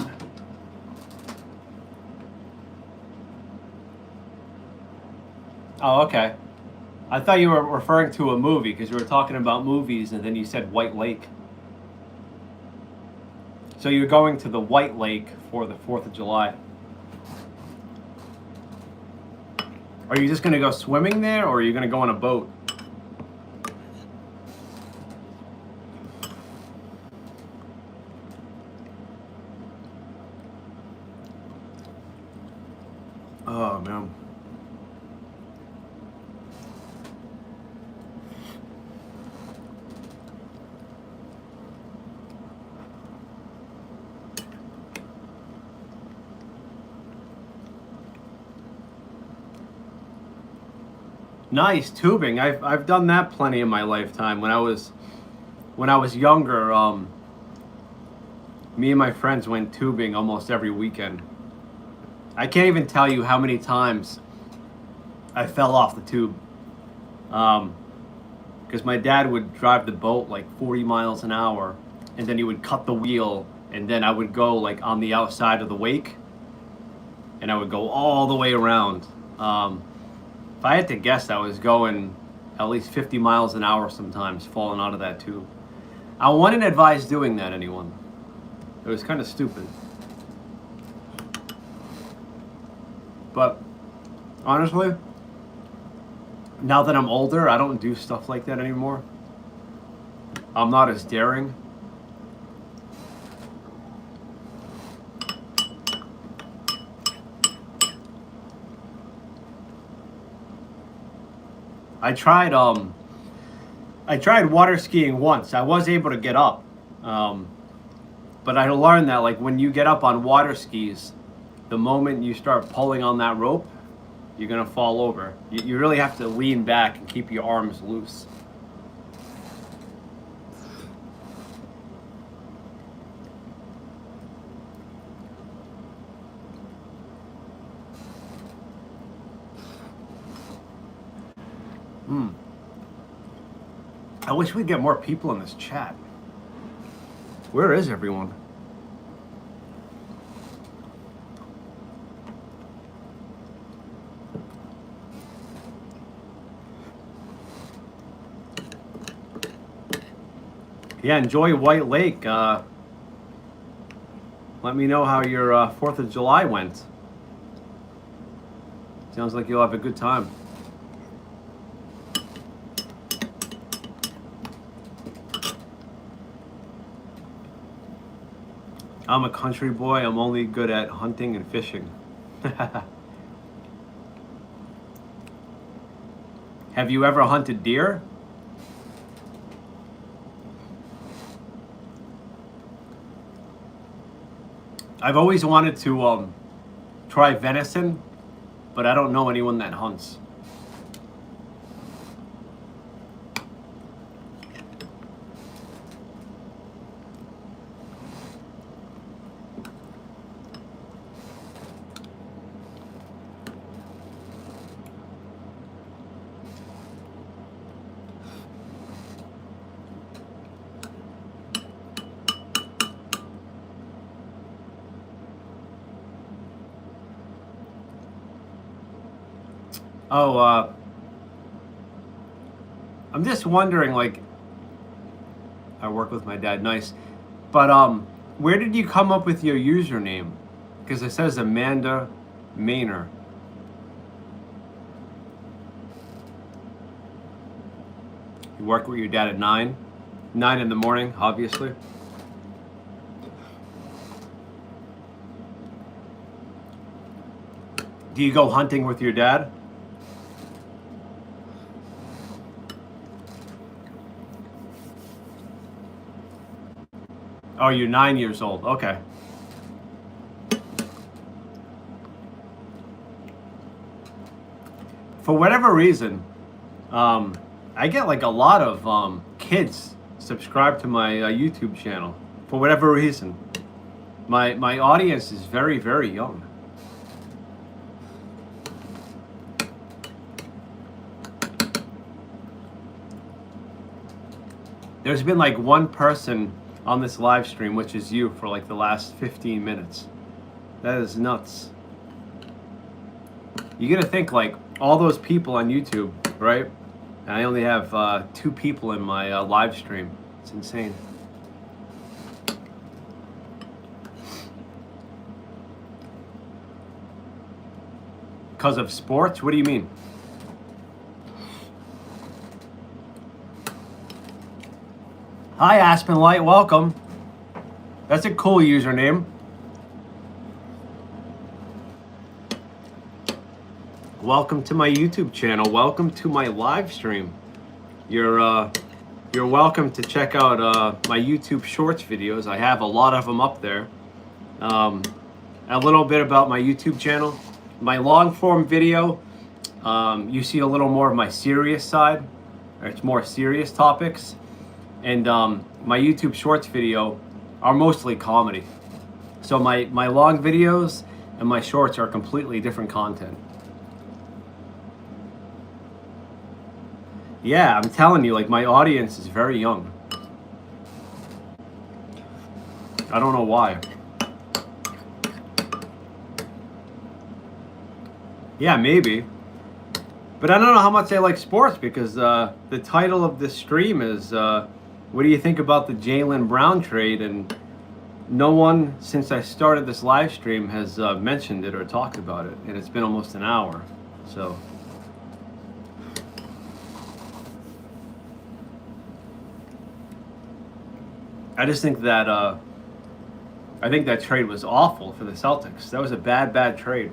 Oh, okay. I thought you were referring to a movie because you were talking about movies and then you said White Lake. So you're going to the White Lake for the 4th of July. Are you just gonna go swimming there or are you gonna go on a boat? Oh, man. Nice tubing. I've done that plenty in my lifetime. When I was younger, me and my friends went tubing almost every weekend. I can't even tell you how many times I fell off the tube. Because my dad would drive the boat like 40 miles an hour, and then he would cut the wheel, and then I would go like on the outside of the wake, and I would go all the way around. If I had to guess, I was going at least 50 miles an hour sometimes, falling out of that tube. I wouldn't advise doing that, anyone. It was kind of stupid. But honestly, now that I'm older, I don't do stuff like that anymore. I'm not as daring. I tried water skiing once. I was able to get up. But I learned that like when you get up on water skis, the moment you start pulling on that rope, you're gonna fall over. You really have to lean back and keep your arms loose. I wish we'd get more people in this chat. Where is everyone? Yeah, enjoy White Lake. Let me know how your 4th of July went. Sounds like you'll have a good time. I'm a country boy. I'm only good at hunting and fishing. Have you ever hunted deer? I've always wanted to try venison, but I don't know anyone that hunts. Oh, I'm just wondering, like, I work with my dad, nice. But where did you come up with your username? Because it says Amanda Maynor. You work with your dad at 9? 9 in the morning, obviously. Do you go hunting with your dad? Oh, you're 9 years old. Okay. For whatever reason, I get like a lot of kids subscribe to my YouTube channel. For whatever reason, my audience is very, very young. There's been like one person on this live stream, which is you, for like the last 15 minutes. That is nuts. You gotta think, like, all those people on YouTube, right? And I only have 2 people in my live stream. It's insane. Because of sports? What do you mean? Hi, Aspen Light, welcome. That's a cool username. Welcome to my YouTube channel. Welcome to my live stream. You're welcome to check out my YouTube Shorts videos. I have a lot of them up there. A little bit about my YouTube channel. My long form video You see a little more of my serious side, or it's more serious topics, and my YouTube Shorts video are mostly comedy. So my long videos and my shorts are completely different content. Yeah, I'm telling you, like, my audience is very young. I don't know why. Yeah, maybe. But I don't know how much they like sports, because the title of this stream is what do you think about the Jaylen Brown trade? And no one since I started this live stream has mentioned it or talked about it. And it's been almost an hour. So I just think that I think that trade was awful for the Celtics. That was a bad trade.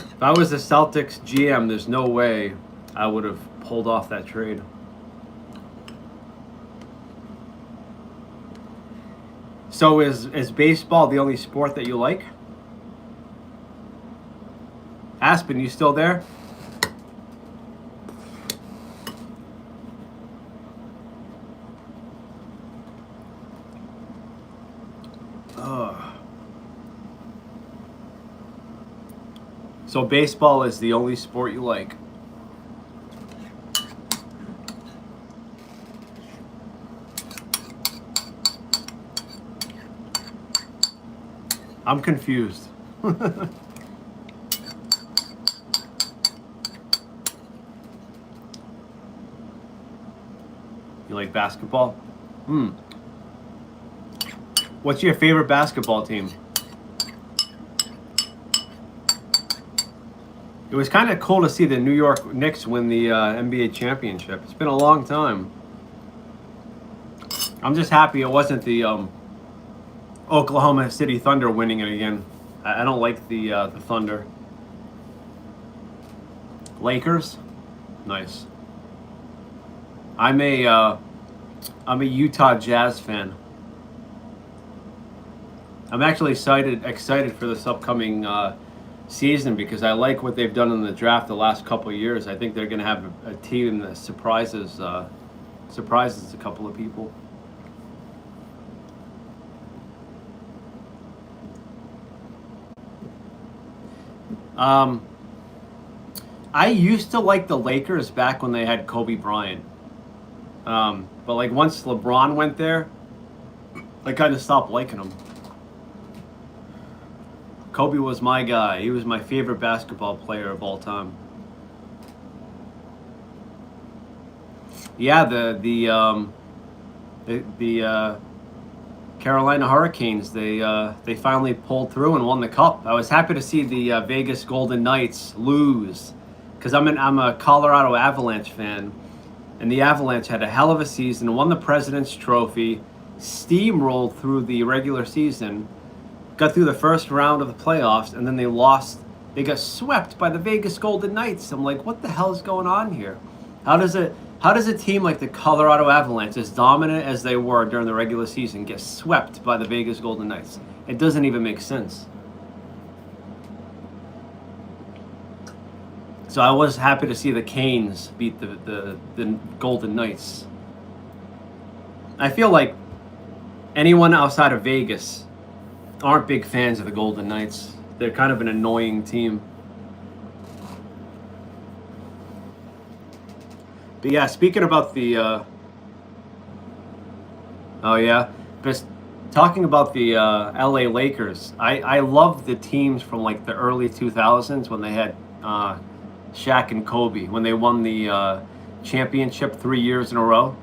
If I was the Celtics GM, there's no way I would have pulled off that trade. So is baseball the only sport that you like? Aspen, you still there? So baseball is the only sport you like. I'm confused. You like basketball? What's your favorite basketball team? It was kind of cool to see the New York Knicks win the NBA championship. It's been a long time. I'm just happy it wasn't the Oklahoma City Thunder winning it again. I don't like the Thunder. Lakers, nice. I'm a Utah Jazz fan. I'm actually excited for this upcoming season, because I like what they've done in the draft the last couple of years. I think they're going to have a team that surprises a couple of people. I used to like the Lakers back when they had Kobe Bryant. But like once LeBron went there, I kind of stopped liking him. Kobe was my guy. He was my favorite basketball player of all time. Yeah, the Carolina Hurricanes, they finally pulled through and won the cup. I was happy to see the Vegas Golden Knights lose, because I'm a Colorado Avalanche fan, and the Avalanche had a hell of a season, won the President's Trophy, steamrolled through the regular season, got through the first round of the playoffs, and then they lost. They got swept by the Vegas Golden Knights. I'm like, what the hell is going on here? How does a team like the Colorado Avalanche, as dominant as they were during the regular season, get swept by the Vegas Golden Knights? It doesn't even make sense. So I was happy to see the Canes beat the Golden Knights. I feel like anyone outside of Vegas aren't big fans of the Golden Knights. They're kind of an annoying team. But yeah, speaking about the just talking about the LA Lakers, I love the teams from like the early 2000s when they had Shaq and Kobe, when they won the championship 3 years in a row.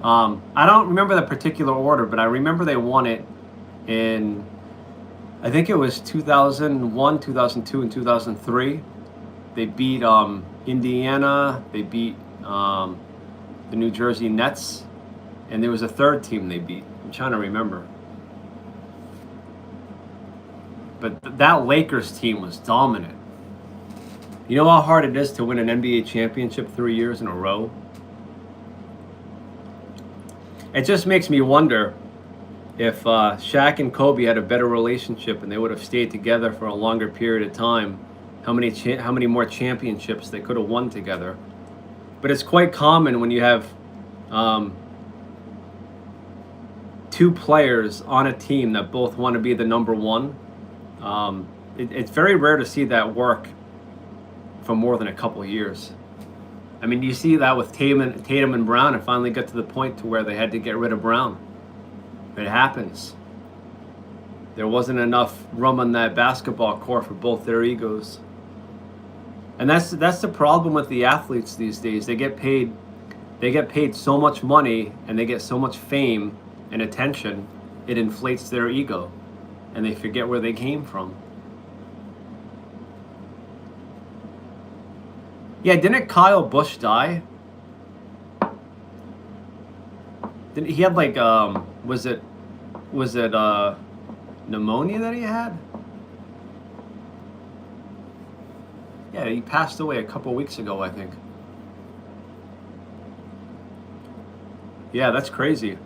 I don't remember the particular order, but I remember they won it in, I think it was 2001, 2002, and 2003. They beat Indiana. They beat the New Jersey Nets. And there was a third team they beat. I'm trying to remember. But that Lakers team was dominant. You know how hard it is to win an NBA championship 3 years in a row? It just makes me wonder if Shaq and Kobe had a better relationship and they would have stayed together for a longer period of time, how many more championships they could have won together. But it's quite common when you have two players on a team that both want to be the number one. It's very rare to see that work for more than a couple of years. I mean, you see that with Tatum and Brown. It finally got to the point to where they had to get rid of Brown. It happens. There wasn't enough room on that basketball court for both their egos. And that's the problem with the athletes these days. They get paid so much money and they get so much fame and attention, it inflates their ego and they forget where they came from. Yeah, didn't Kyle Busch die? He had like was it pneumonia that he had? Yeah, he passed away a couple weeks ago, I think. Yeah, that's crazy.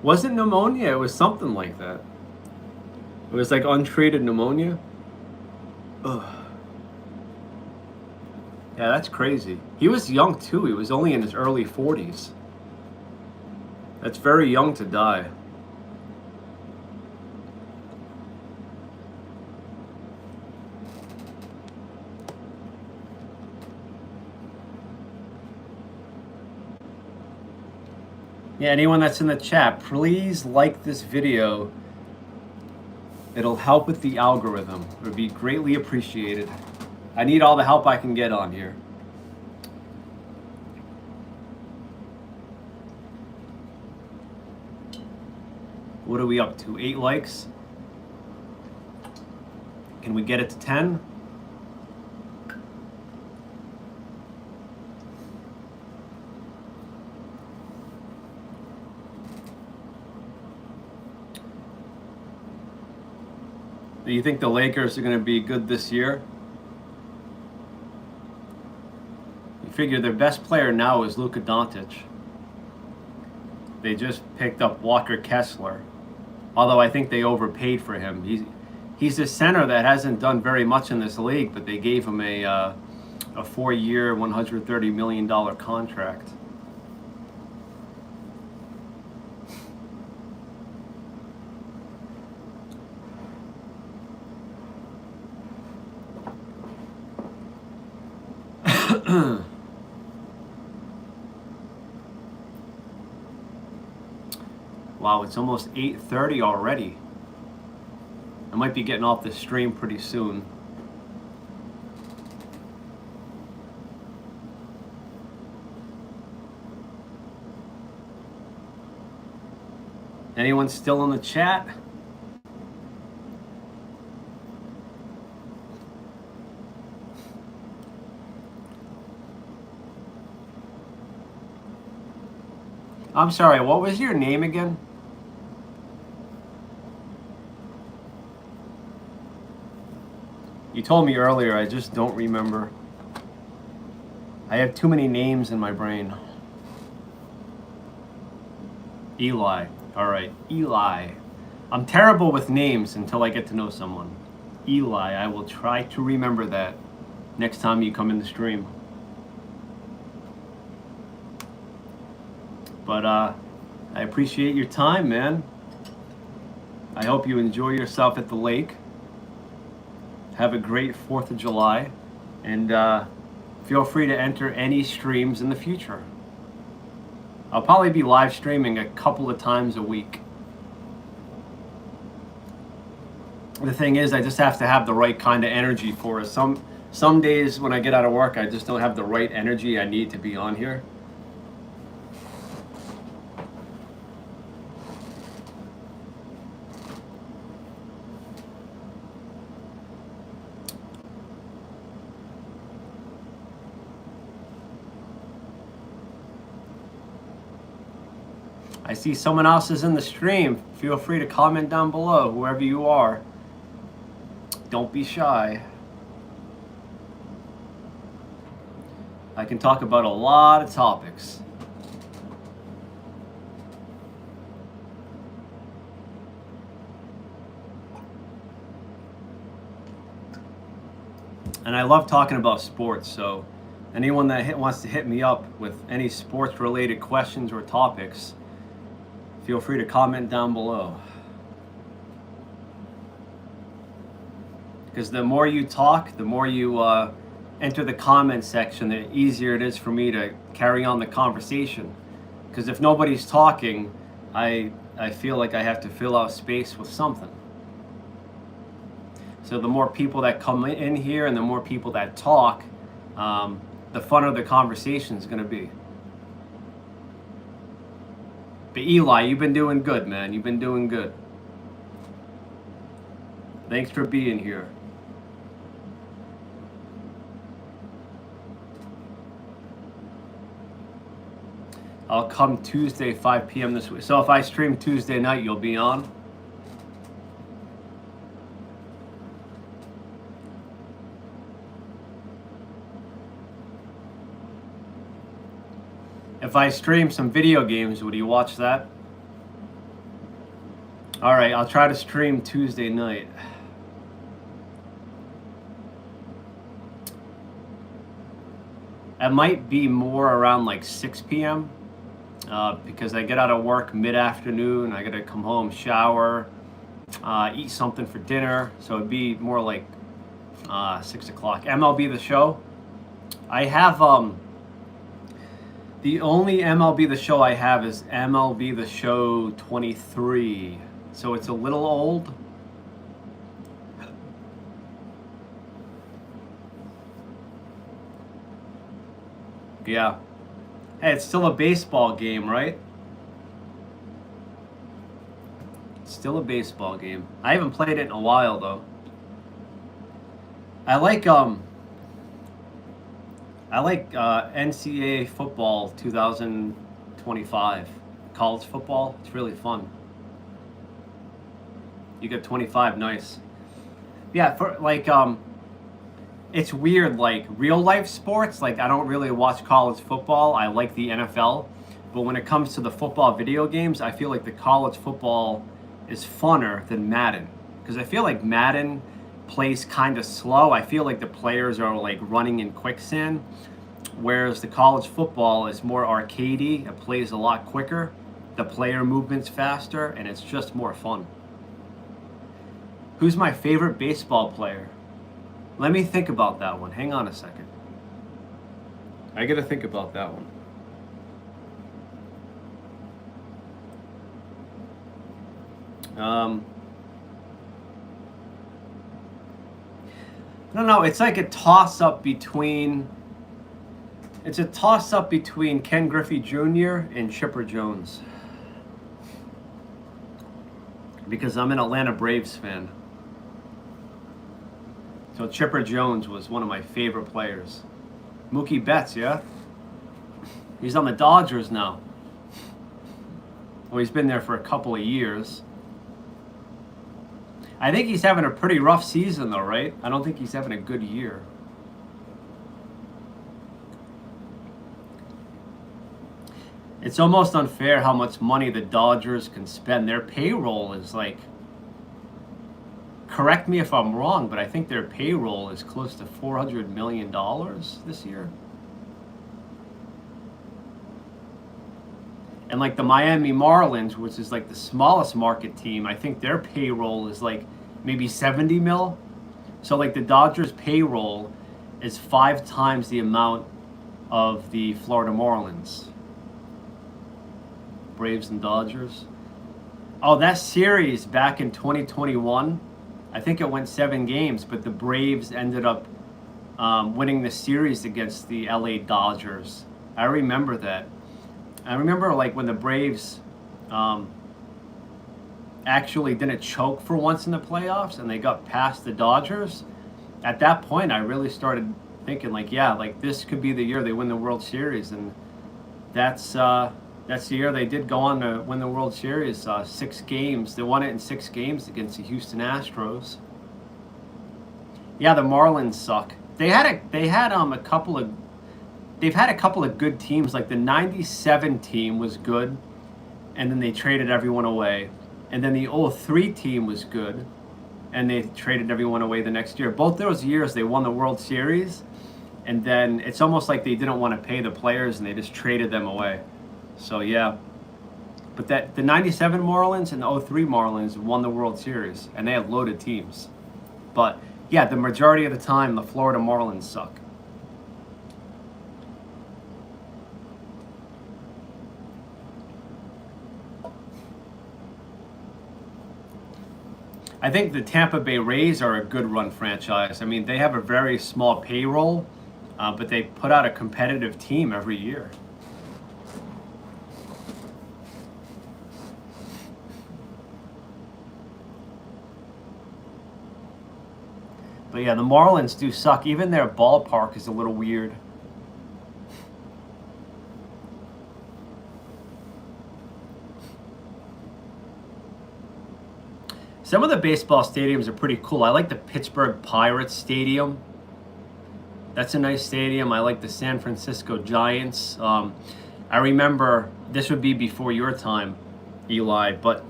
Wasn't pneumonia, it was something like that. It was like untreated pneumonia. Ugh. Yeah, that's crazy. He was young too. He was only in his early 40s. That's very young to die. Yeah, anyone that's in the chat, please like this video. It'll help with the algorithm. It would be greatly appreciated. I need all the help I can get on here. What are we up to? 8 likes? Can we get it to 10? Do you think the Lakers are going to be good this year? You figure their best player now is Luka Doncic. They just picked up Walker Kessler, although I think they overpaid for him. He's a center that hasn't done very much in this league, but they gave him a 4-year, $130 million contract. Wow, it's almost 8:30 already. I might be getting off the stream pretty soon. Anyone still in the chat? I'm sorry, what was your name again? You told me earlier, I just don't remember. I have too many names in my brain. Eli. All right, Eli. I'm terrible with names until I get to know someone. Eli, I will try to remember that next time you come in the stream. But I appreciate your time, man. I hope you enjoy yourself at the lake. Have a great 4th of July. And feel free to enter any streams in the future. I'll probably be live streaming a couple of times a week. The thing is, I just have to have the right kind of energy for it. Some days when I get out of work, I just don't have the right energy I need to be on here. I see someone else is in the stream. Feel free to comment down below, whoever you are. Don't be shy. I can talk about a lot of topics. And I love talking about sports, so anyone that wants to hit me up with any sports related questions or topics, feel free to comment down below. Because the more you talk, the more you enter the comment section, the easier it is for me to carry on the conversation. Because if nobody's talking, I feel like I have to fill out space with something. So the more people that come in here and the more people that talk, the funner the conversation is going to be. But Eli, you've been doing good, man. You've been doing good. Thanks for being here. I'll come Tuesday, 5 p.m. this week. So if I stream Tuesday night, you'll be on? If I stream some video games, would you watch that? All right, I'll try to stream Tuesday night. It might be more around like 6 p.m. Because I get out of work mid-afternoon. I gotta come home, shower, eat something for dinner. So it'd be more like 6 o'clock. MLB The Show. I have the only MLB The Show I have is MLB The Show 23. So it's a little old. Yeah. Hey, it's still a baseball game, right? It's still a baseball game. I haven't played it in a while though. I like NCAA football 2025. College football. It's really fun. You get 25, nice. Yeah, for like it's weird, like real life sports, like I don't really watch college football. I like the NFL. But when it comes to the football video games, I feel like the college football is funner than Madden. Because I feel like Madden plays kind of slow. I feel like the players are like running in quicksand. Whereas the college football is more arcadey. It plays a lot quicker. The player movement's faster, and it's just more fun. Who's my favorite baseball player? Let me think about that one. Hang on a second. I gotta think about that one. I don't know. It's like a toss-up between. It's a toss-up between Ken Griffey Jr. and Chipper Jones. Because I'm an Atlanta Braves fan. So Chipper Jones was one of my favorite players. Mookie Betts, yeah? He's on the Dodgers now. Well, he's been there for a couple of years. I think he's having a pretty rough season though, right? I don't think he's having a good year. It's almost unfair how much money the Dodgers can spend. Their payroll is like, correct me if I'm wrong, but I think their payroll is close to $400 million this year. And like the Miami Marlins, which is like the smallest market team, I think their payroll is like maybe 70 mil. So like the Dodgers payroll is 5 times the amount of the Florida Marlins. Braves and Dodgers. Oh, that series back in 2021, I think it went 7 games, but the Braves ended up winning the series against the LA Dodgers. I remember that. I remember like when the Braves actually didn't choke for once in the playoffs and they got past the Dodgers. At that point, I really started thinking like, yeah, like this could be the year they win the World Series, and that's the year they did go on to win the World Series. 6 games. They won it in 6 games against the Houston Astros. Yeah, the Marlins suck. They've had a couple of good teams. Like the '97 team was good, and then they traded everyone away. And then the '03 team was good, and they traded everyone away the next year. Both those years they won the World Series, and then it's almost like they didn't want to pay the players and they just traded them away. So yeah, but the 97 Marlins and the 03 Marlins won the World Series, and they had loaded teams. But yeah, the majority of the time the Florida Marlins suck. I think the Tampa Bay Rays are a good run franchise. I mean, they have a very small payroll, but they put out a competitive team every year. But yeah, the Marlins do suck. Even their ballpark is a little weird. Some of the baseball stadiums are pretty cool. I like the Pittsburgh Pirates Stadium. That's a nice stadium. I like the San Francisco Giants. I remember, this would be before your time, Eli, but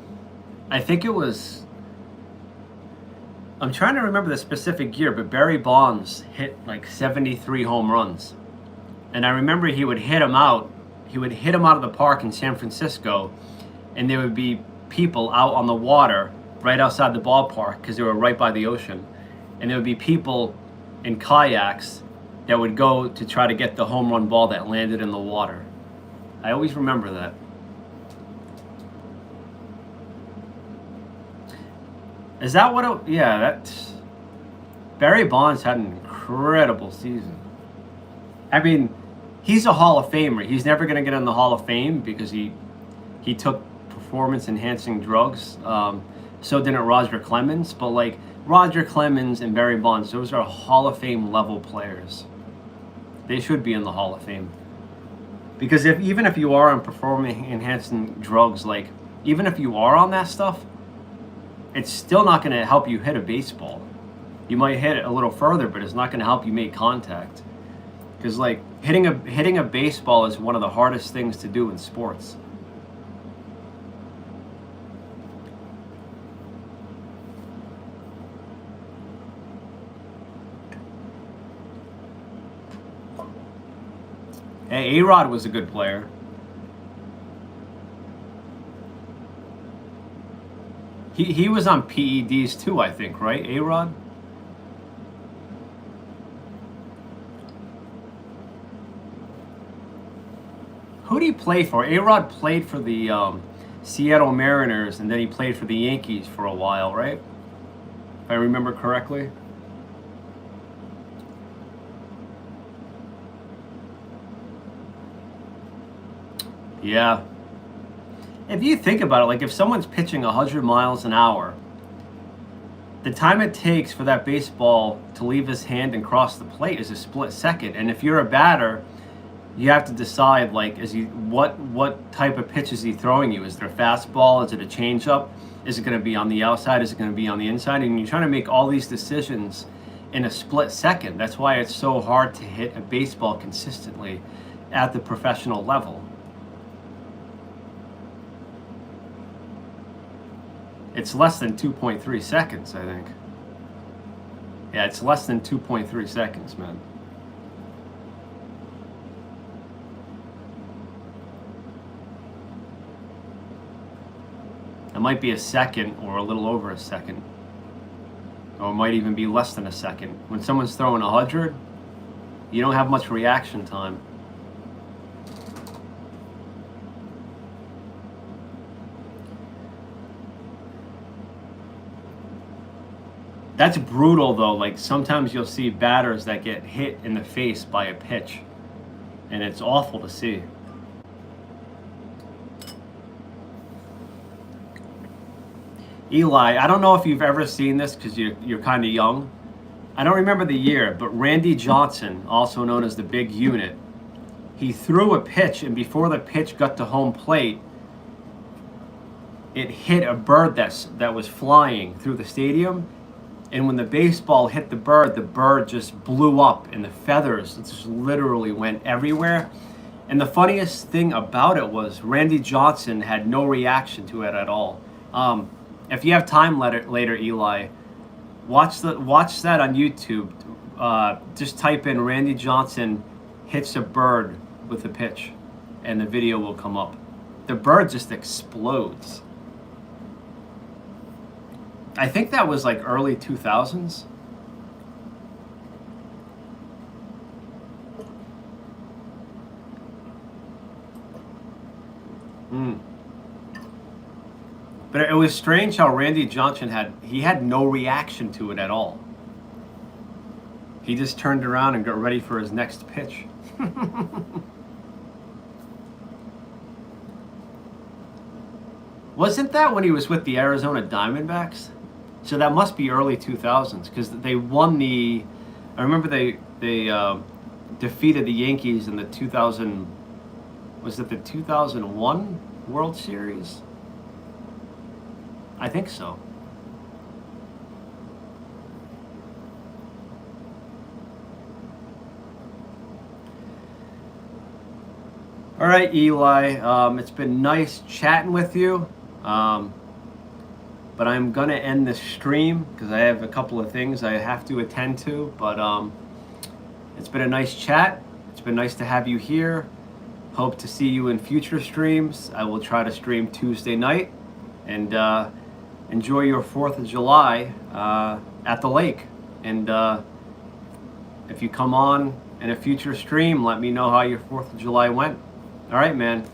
I think it was, I'm trying to remember the specific year, but Barry Bonds hit like 73 home runs. And I remember he would hit them out. He would hit them out of the park in San Francisco, and there would be people out on the water right outside the ballpark because they were right by the ocean. And there would be people in kayaks that would go to try to get the home run ball that landed in the water. I always remember that. Is that what it, yeah, that's, Barry Bonds had an incredible season. I mean, he's a Hall of Famer. He's never going to get in the Hall of Fame because he took performance-enhancing drugs. So didn't Roger Clemens, but like Roger Clemens and Barry Bonds, those are Hall of Fame level players. They should be in the Hall of Fame. Because even if you are on performance-enhancing drugs, like even if you are on that stuff, it's still not going to help you hit a baseball. You might hit it a little further, but it's not going to help you make contact. Because like hitting a baseball is one of the hardest things to do in sports. Hey, A-Rod was a good player. He was on PEDs too, I think, right, A-Rod? Who did he play for? A-Rod played for the Seattle Mariners, and then he played for the Yankees for a while, right? If I remember correctly. Yeah. If you think about it, like if someone's pitching 100 miles an hour, the time it takes for that baseball to leave his hand and cross the plate is a split second. And if you're a batter, you have to decide, like, what type of pitch is he throwing you? Is there a fastball? Is it a changeup? Is it going to be on the outside? Is it going to be on the inside? And you're trying to make all these decisions in a split second. That's why it's so hard to hit a baseball consistently at the professional level. It's less than 2.3 seconds, I think. Yeah, it's less than 2.3 seconds, man. It might be a second or a little over a second. Or it might even be less than a second. When someone's throwing 100, you don't have much reaction time. That's brutal, though. Like, sometimes you'll see batters that get hit in the face by a pitch, and it's awful to see. Eli, I don't know if you've ever seen this because you're kind of young. I don't remember the year, but Randy Johnson, also known as the Big Unit, he threw a pitch, and before the pitch got to home plate, it hit a bird that was flying through the stadium. And when the baseball hit the bird just blew up, and the feathers just literally went everywhere. And the funniest thing about it was Randy Johnson had no reaction to it at all. If you have time later, Eli, Watch that on YouTube. Just type in Randy Johnson hits a bird with a pitch, and the video will come up. The bird just explodes. I think that was like early 2000s. But it was strange how Randy Johnson had no reaction to it at all. He just turned around and got ready for his next pitch. Wasn't that when he was with the Arizona Diamondbacks? So that must be early 2000s because they won the. I remember they defeated the Yankees in the 2000. Was it the 2001 World Series? I think so. All right, Eli. It's been nice chatting with you. But I'm going to end this stream because I have a couple of things I have to attend to. But it's been a nice chat. It's been nice to have you here. Hope to see you in future streams. I will try to stream Tuesday night. And enjoy your 4th of July at the lake. And if you come on in a future stream, let me know how your 4th of July went. All right, man.